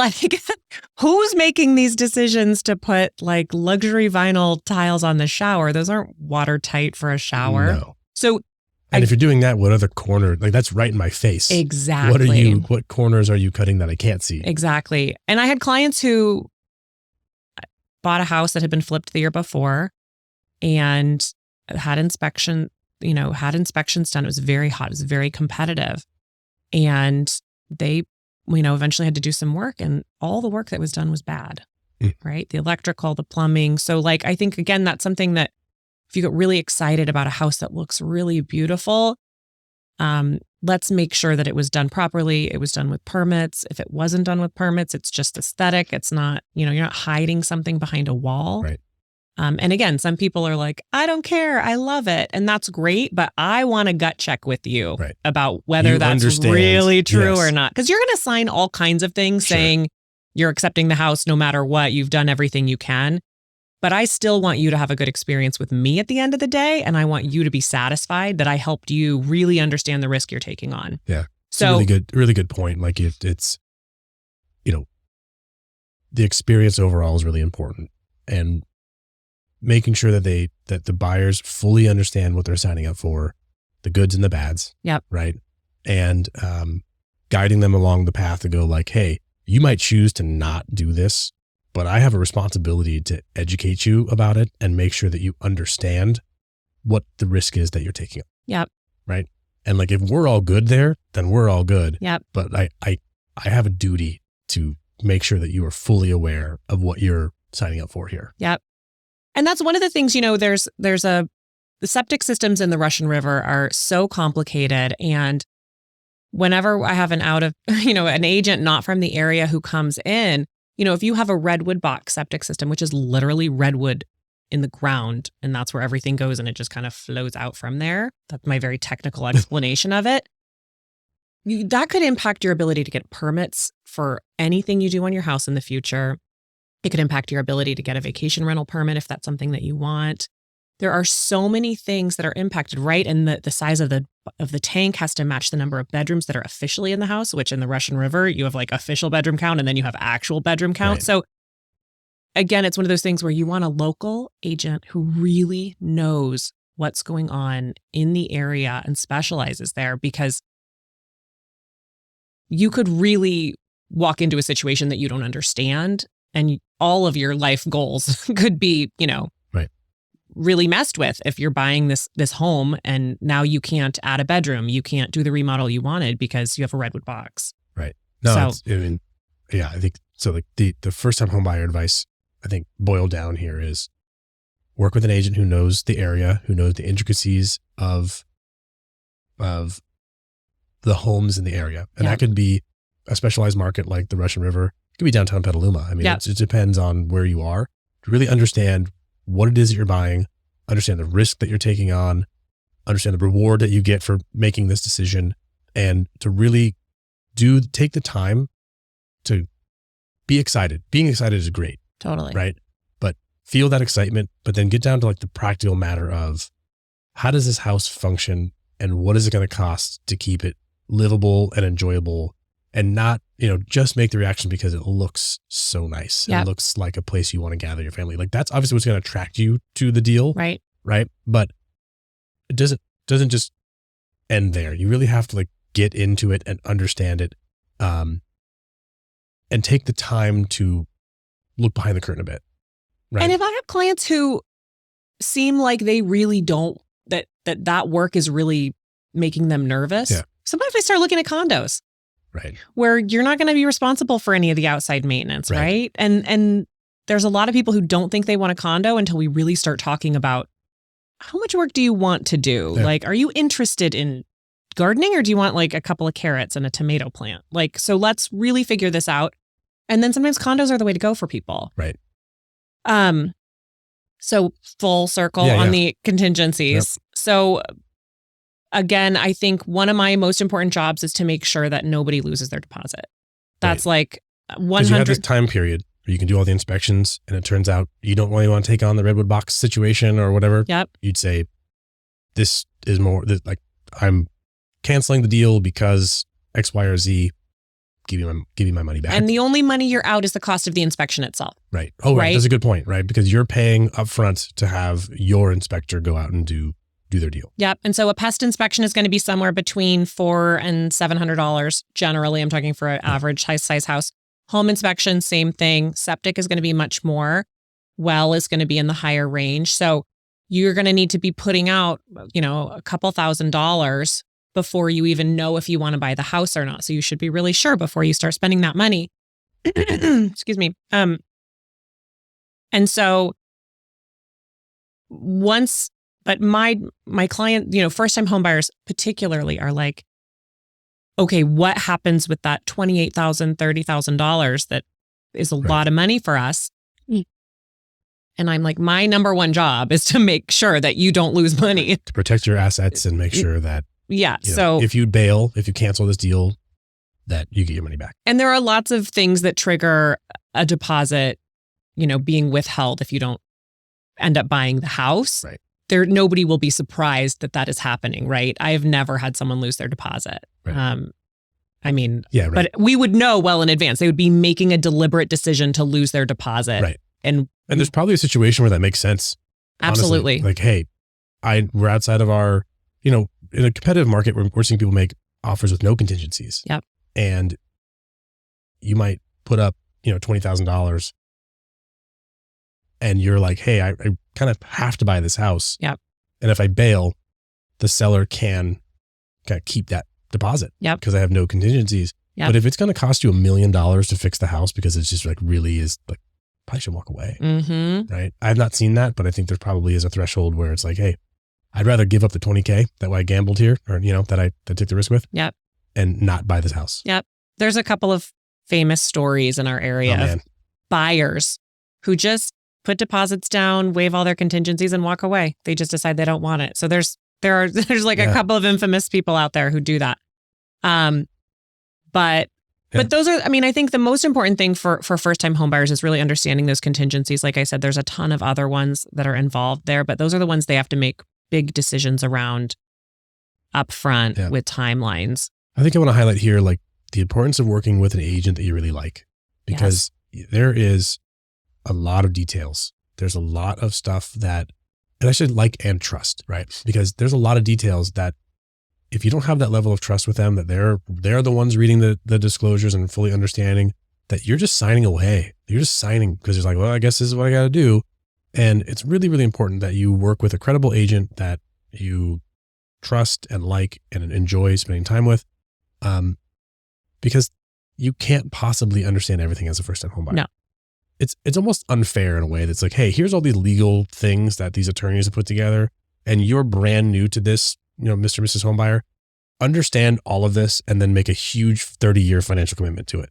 who's making these decisions to put luxury vinyl tiles on the shower? Those aren't watertight for a shower. No. So, and if you're doing that, what other corner, that's right in my face. Exactly. What corners are you cutting that I can't see? Exactly. And I had clients who bought a house that had been flipped the year before and had inspections done. It was very hot. It was very competitive. And they, eventually had to do some work, and all the work that was done was bad, right? The electrical, the plumbing. So I think, again, that's something that if you get really excited about a house that looks really beautiful, let's make sure that it was done properly. It was done with permits. If it wasn't done with permits, it's just aesthetic. It's not, you're not hiding something behind a wall. Right. And again, some people are like, I don't care. I love it. And that's great. But I want a gut check with you about whether that's really true or not. Because you're going to sign all kinds of things saying you're accepting the house no matter what. You've done everything you can. But I still want you to have a good experience with me at the end of the day. And I want you to be satisfied that I helped you really understand the risk you're taking on. Yeah. So really good point. It's, the experience overall is really important. And making sure that the buyers fully understand what they're signing up for, the goods and the bads. Yep. Right. And guiding them along the path to go hey, you might choose to not do this, but I have a responsibility to educate you about it and make sure that you understand what the risk is that you're taking. Yep. Right. And if we're all good there, then we're all good. Yep. But I have a duty to make sure that you are fully aware of what you're signing up for here. Yep. And that's one of the things, the septic systems in the Russian River are so complicated. And whenever I have an agent not from the area who comes in, if you have a redwood box septic system, which is literally redwood in the ground, and that's where everything goes and it just kind of flows out from there. That's my very technical explanation of it. That could impact your ability to get permits for anything you do on your house in the future. It could impact your ability to get a vacation rental permit if that's something that you want. There are so many things that are impacted, right? And the size of the tank has to match the number of bedrooms that are officially in the house, which in the Russian River, you have like official bedroom count and then you have actual bedroom count. Right. So again, it's one of those things where you want a local agent who really knows what's going on in the area and specializes there, because you could really walk into a situation that you don't understand and all of your life goals could be, Right. really messed with if you're buying this home and now you can't add a bedroom, you can't do the remodel you wanted because you have a redwood box. Right. No, So- I think so. Like the first time home buyer advice, I think boiled down here is work with an agent who knows the area, who knows the intricacies of the homes in the area. And that could be a specialized market like the Russian River. It could be downtown Petaluma. I mean, it depends on where you are to really understand what it is that you're buying, understand the risk that you're taking on, understand the reward that you get for making this decision, and to really take the time to be excited. Being excited is great. Totally. Right. But feel that excitement, but then get down to like the practical matter of how does this house function and what is it going to cost to keep it livable and enjoyable, and not, just make the reaction because it looks so nice. Yep. It looks like a place you want to gather your family. Like that's obviously what's going to attract you to the deal. Right. Right. But it doesn't just end there. You really have to like get into it and understand it. And take the time to look behind the curtain a bit. Right. And if I have clients who seem like they really don't, that work is really making them nervous, sometimes we start looking at condos. Right. Where you're not going to be responsible for any of the outside maintenance, right? And there's a lot of people who don't think they want a condo until we really start talking about how much work do you want to do? Yeah. Like, are you interested in gardening, or do you want like a couple of carrots and a tomato plant? Like, so let's really figure this out. And then sometimes condos are the way to go for people. Right. So full circle on the contingencies. Yep. So again, I think one of my most important jobs is to make sure that nobody loses their deposit. That's like 100. You have this time period where you can do all the inspections, and it turns out you don't really want to take on the redwood box situation or whatever. Yep. You'd say, this is more like I'm canceling the deal because X, Y, or Z. Give you my money back. And the only money you're out is the cost of the inspection itself. Right. Oh, right. That's a good point, right? Because you're paying upfront to have your inspector go out and do their deal. Yep. And so a pest inspection is going to be somewhere between $400 and $700. Generally, I'm talking for an average size house. Home inspection, same thing. Septic is going to be much more. Well is going to be in the higher range. So you're going to need to be putting out, a couple $1,000s before you even know if you want to buy the house or not. So you should be really sure before you start spending that money. Excuse me. And so but my client, first-time home buyers particularly are like, okay, what happens with that $28,000, $30,000 that is a lot of money for us? And I'm like, my number one job is to make sure that you don't lose money. To protect your assets and make sure that so if you bail, if you cancel this deal, that you get your money back. And there are lots of things that trigger a deposit, being withheld if you don't end up buying the house. Right. Nobody will be surprised that is happening, right? I have never had someone lose their deposit. Right. But we would know well in advance. They would be making a deliberate decision to lose their deposit. Right. And there's probably a situation where that makes sense. Absolutely. Honestly. Like, hey, we're outside of our, in a competitive market, we're seeing people make offers with no contingencies. Yep. And you might put up, $20,000 and you're like, hey, I kind of have to buy this house. Yep. And if I bail, the seller can kind of keep that deposit. Yep. Because I have no contingencies. Yep. But if it's going to cost you $1 million to fix the house because it's just like really is like, probably should walk away. Mm-hmm. Right. I've not seen that, but I think there probably is a threshold where it's like, hey, I'd rather give up the $20K that way I gambled here, or, that I took the risk with. Yep. And not buy this house. Yep. There's a couple of famous stories in our area of buyers who just put deposits down, waive all their contingencies, and walk away. They just decide they don't want it. So there's like a couple of infamous people out there who do that. But But those are, I mean, I think the most important thing for first-time homebuyers is really understanding those contingencies. Like I said, there's a ton of other ones that are involved there, but those are the ones they have to make big decisions around upfront with timelines. I think I want to highlight here, like the importance of working with an agent that you really like, because there is a lot of details. There's a lot of stuff that, and I should like and trust, right? Because there's a lot of details that if you don't have that level of trust with them, that they're the ones reading the disclosures and fully understanding, that you're just signing away. You're just signing because it's like, well, I guess this is what I got to do. And it's really, really important that you work with a credible agent that you trust and like and enjoy spending time with, because you can't possibly understand everything as a first-time homebuyer. No. It's almost unfair in a way that's like, hey, here's all these legal things that these attorneys have put together, and you're brand new to this, Mr. and Mrs. Homebuyer, understand all of this and then make a huge 30-year financial commitment to it.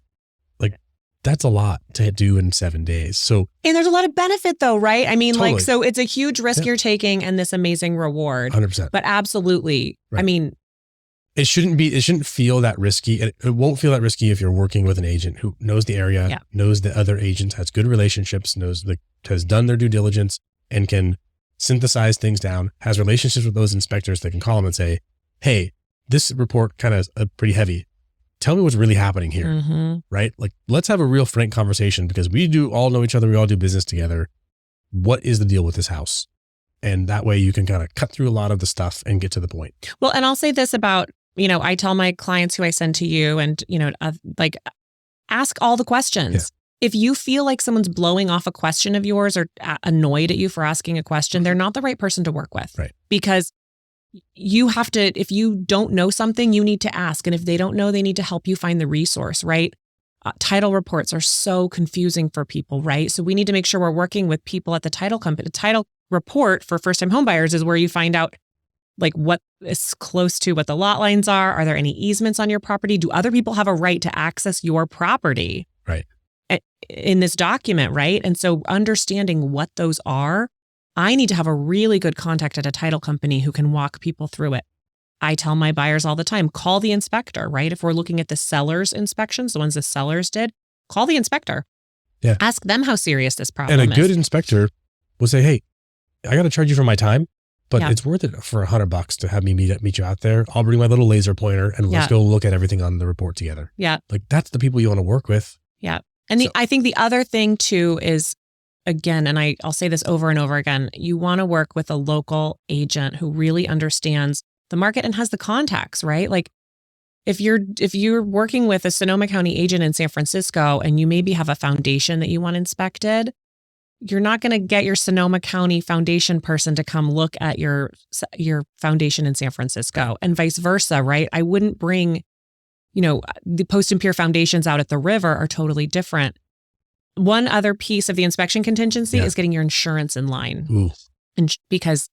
Like, that's a lot to do in 7 days. So, and there's a lot of benefit though, right? I mean, totally. like, so it's a huge risk you're taking and this amazing reward. 100%. But absolutely. Right. I mean, it shouldn't feel that risky. And it won't feel that risky if you're working with an agent who knows the area, knows the other agents, has good relationships, has done their due diligence and can synthesize things down, has relationships with those inspectors that can call them and say, hey, this report kind of is pretty heavy. Tell me what's really happening here, right? Like, let's have a real frank conversation because we do all know each other. We all do business together. What is the deal with this house? And that way you can kind of cut through a lot of the stuff and get to the point. Well, and I'll say this about, I tell my clients who I send to you and, like, ask all the questions. Yeah. If you feel like someone's blowing off a question of yours or annoyed at you for asking a question, they're not the right person to work with. Right. Because you have to, if you don't know something, you need to ask. And if they don't know, they need to help you find the resource, right? Title reports are so confusing for people, right? So we need to make sure we're working with people at the title company. The title report for first-time homebuyers is where you find out like what is close to what the lot lines are. Are there any easements on your property? Do other people have a right to access your property? Right. In this document, right? And so understanding what those are, I need to have a really good contact at a title company who can walk people through it. I tell my buyers all the time, call the inspector, right? If we're looking at the seller's inspections, the ones the sellers did, call the inspector. Yeah. Ask them how serious this problem is. And a good inspector will say, hey, I got to charge you for my time, but it's worth it for $100 to have me meet you out there. I'll bring my little laser pointer and let's go look at everything on the report together. Yeah. Like, that's the people you want to work with. Yeah. And I think the other thing too is, again, and I'll say this over and over again, you want to work with a local agent who really understands the market and has the contacts, right? Like, if you're working with a Sonoma County agent in San Francisco and you maybe have a foundation that you want inspected, you're not going to get your Sonoma County foundation person to come look at your foundation in San Francisco and vice versa, right? I wouldn't bring, the post and pier foundations out at the river are totally different. One other piece of the inspection contingency is getting your insurance in line. Ooh. And because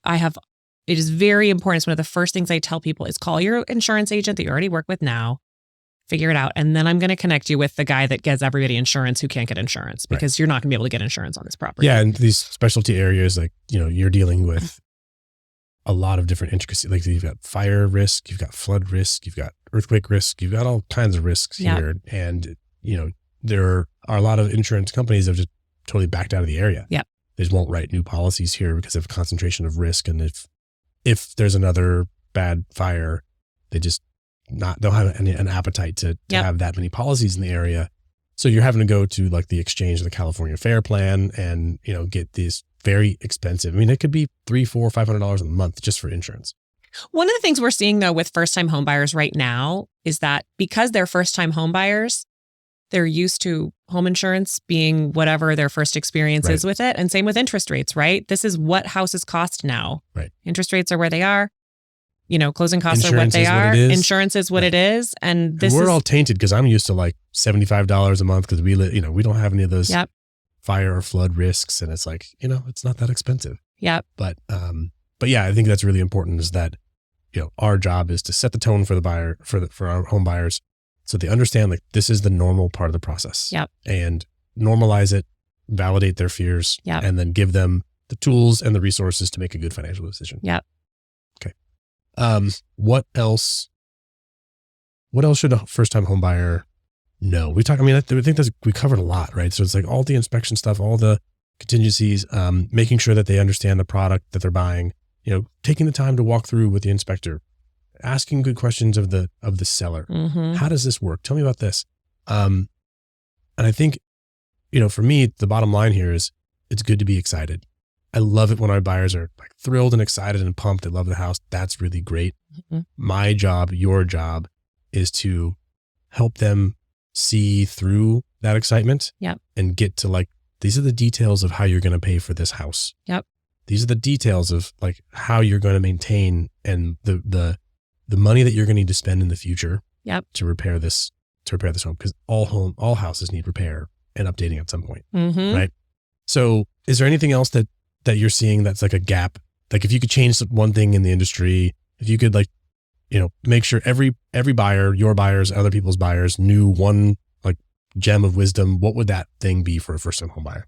it is very important. It's one of the first things I tell people is call your insurance agent that you already work with now, figure it out. And then I'm going to connect you with the guy that gets everybody insurance who can't get insurance because you're not going to be able to get insurance on this property. Yeah. And these specialty areas, like, you're dealing with a lot of different intricacies. Like, you've got fire risk, you've got flood risk, you've got earthquake risk, you've got all kinds of risks here. And, there are a lot of insurance companies that have just totally backed out of the area. Yeah. They just won't write new policies here because of concentration of risk. And if there's another bad fire, they just don't have an appetite to have that many policies in the area. So you're having to go to like the exchange of the California Fair Plan and, get these very expensive. I mean, it could be $300, $400, $500 a month just for insurance. One of the things we're seeing though with first-time homebuyers right now is that because they're first-time homebuyers, they're used to home insurance being whatever their first experience is with it. And same with interest rates, right? This is what houses cost now. Right. Interest rates are where they are. Closing costs are what they are. Insurance is what it is. And we're all tainted because I'm used to like $75 a month because we we don't have any of those fire or flood risks. And it's like, it's not that expensive. Yep. But yeah, I think that's really important is that, our job is to set the tone for the buyer, for our home buyers, so they understand like this is the normal part of the process. Yep. And normalize it, validate their fears, and then give them the tools and the resources to make a good financial decision. Yep. Okay. What else should a first-time home buyer No, we talked. I mean, I think we covered a lot, right? So it's like all the inspection stuff, all the contingencies, making sure that they understand the product that they're buying. Taking the time to walk through with the inspector, asking good questions of the seller. Mm-hmm. How does this work? Tell me about this. And I think, for me, the bottom line here is it's good to be excited. I love it when our buyers are like thrilled and excited and pumped. They love the house. That's really great. Mm-hmm. My job, your job, is to help them see through that excitement. Yep. And get to like, these are the details of how you're going to pay for this house. Yep. These are the details of like how you're going to maintain and the money that you're going to need to spend in the future. Yep. To repair this home, because all houses need repair and updating at some point. Mm-hmm. Right. So is there anything else that you're seeing that's like a gap? Like if you could change one thing in the industry, if you could make sure every buyer, your buyers, other people's buyers knew one like gem of wisdom, what would that thing be for a first time home buyer?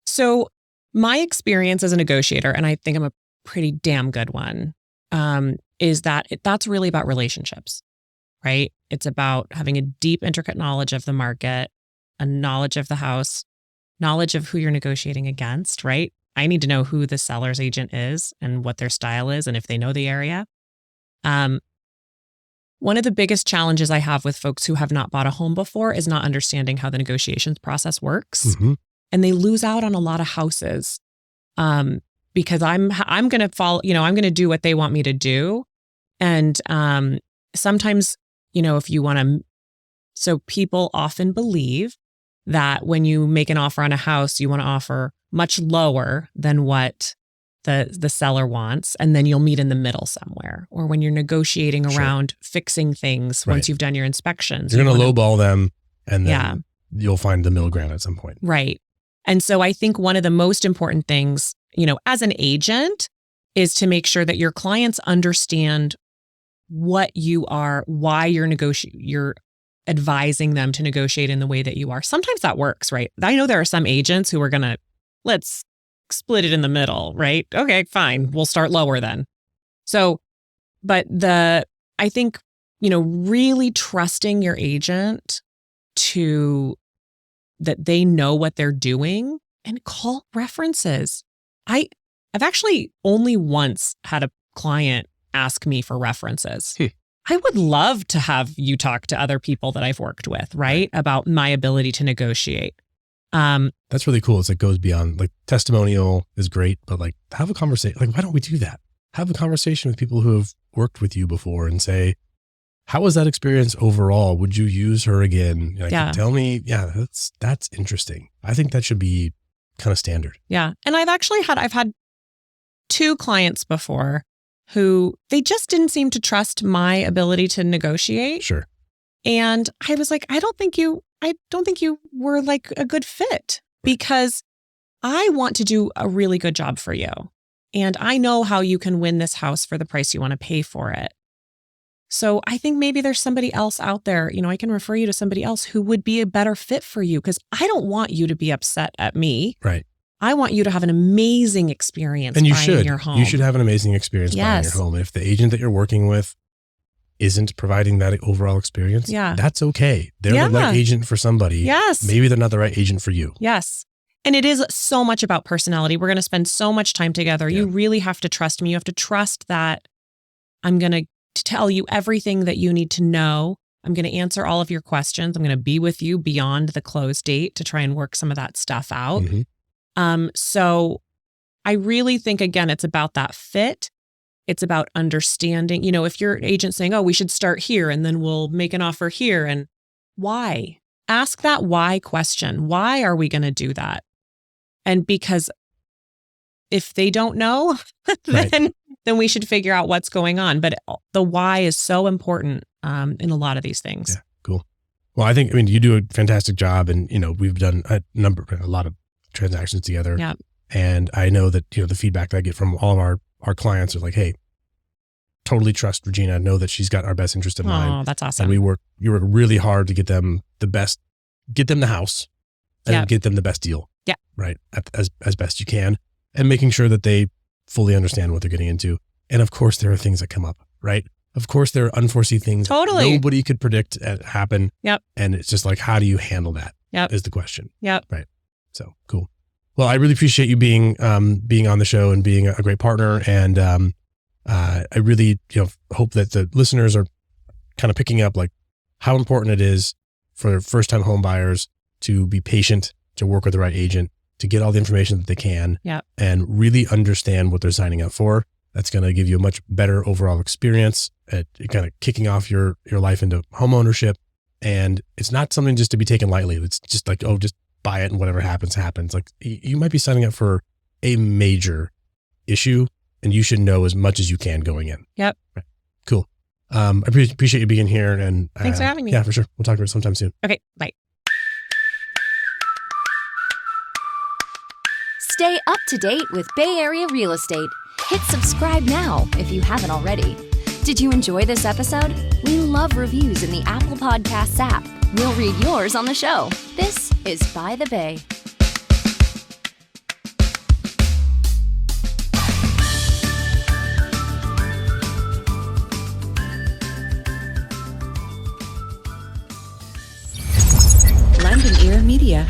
So my experience as a negotiator, and I think I'm a pretty damn good one, is that that's really about relationships, right? It's about having a deep, intricate knowledge of the market, a knowledge of the house, knowledge of who you're negotiating against, right? I need to know who the seller's agent is and what their style is and if they know the area. One of the biggest challenges I have with folks who have not bought a home before is not understanding how the negotiations process works. Mm-hmm. And they lose out on a lot of houses because I'm going to follow, I'm going to do what they want me to do. And sometimes, if you want to, so people often believe that when you make an offer on a house, you want to offer much lower than what the seller wants, and then you'll meet in the middle somewhere. Or when you're negotiating around fixing things, once you've done your inspections. You're going to lowball them, and then you'll find the middle ground at some point. Right. And so I think one of the most important things, as an agent, is to make sure that your clients understand what you are, why you're advising them to negotiate in the way that you are. Sometimes that works, right? I know there are some agents who are going to, let's split it in the middle, right? Okay, fine. We'll start lower then. So, but I think, really trusting your agent that they know what they're doing and call references. I've actually only once had a client ask me for references. I would love to have you talk to other people that I've worked with, right? About my ability to negotiate. That's really cool. It's like goes beyond like testimonial is great, but like have a conversation. Like, why don't we do that? Have a conversation with people who have worked with you before and say, how was that experience overall? Would you use her again? Tell me. Yeah, that's interesting. I think that should be kind of standard. Yeah. And I've had 2 clients before who they just didn't seem to trust my ability to negotiate. Sure. And I was like, I don't think you were like a good fit, because I want to do a really good job for you. And I know how you can win this house for the price you want to pay for it. So I think maybe there's somebody else out there, I can refer you to somebody else who would be a better fit for you, because I don't want you to be upset at me. Right. I want you to have an amazing experience and buying your home. You should have an amazing experience buying your home. And if the agent that you're working with isn't providing that overall experience, that's okay. They're the right agent for somebody. Yes. Maybe they're not the right agent for you. Yes. And it is so much about personality. We're going to spend so much time together. Yeah. You really have to trust me. You have to trust that I'm going to tell you everything that you need to know. I'm going to answer all of your questions. I'm going to be with you beyond the close date to try and work some of that stuff out. Mm-hmm. So I really think, again, it's about that fit. It's about understanding, if your agent's saying, oh, we should start here and then we'll make an offer here. And why? Ask that why question. Why are we going to do that? And because if they don't know, then we should figure out what's going on. But the why is so important in a lot of these things. Yeah, cool. Well, I you do a fantastic job, and we've done a lot of transactions together. Yeah. And I know that the feedback that I get from all of our clients are like, hey, totally trust Regina. Know that she's got our best interest in mind. Oh, that's awesome. And you work really hard to get them the house, and get them the best deal. Yeah. Right. As best you can, and making sure that they fully understand what they're getting into. And of course, there are things that come up, right? of course, there are unforeseen things. Totally. Nobody could predict happen. Yep. And it's just like, how do you handle that? Yep. Is the question. Yep. Right. So cool. Well, I really appreciate you being on the show and being a great partner. And I really, hope that the listeners are kind of picking up like how important it is for first-time home buyers to be patient, to work with the right agent, to get all the information that they can, and really understand what they're signing up for. That's going to give you a much better overall experience at kind of kicking off your life into home ownership. And it's not something just to be taken lightly. It's just like, oh, just buy it and whatever happens, happens. Like you might be signing up for a major issue and you should know as much as you can going in. Yep. Right. Cool. I appreciate you being here. And thanks for having me. Yeah, for sure. We'll talk about it sometime soon. Okay. Bye. Stay up to date with Bay Area real estate. Hit subscribe now if you haven't already. Did you enjoy this episode? We love reviews in the Apple Podcasts app. We'll read yours on the show. This is By the Bay. London Ear Media.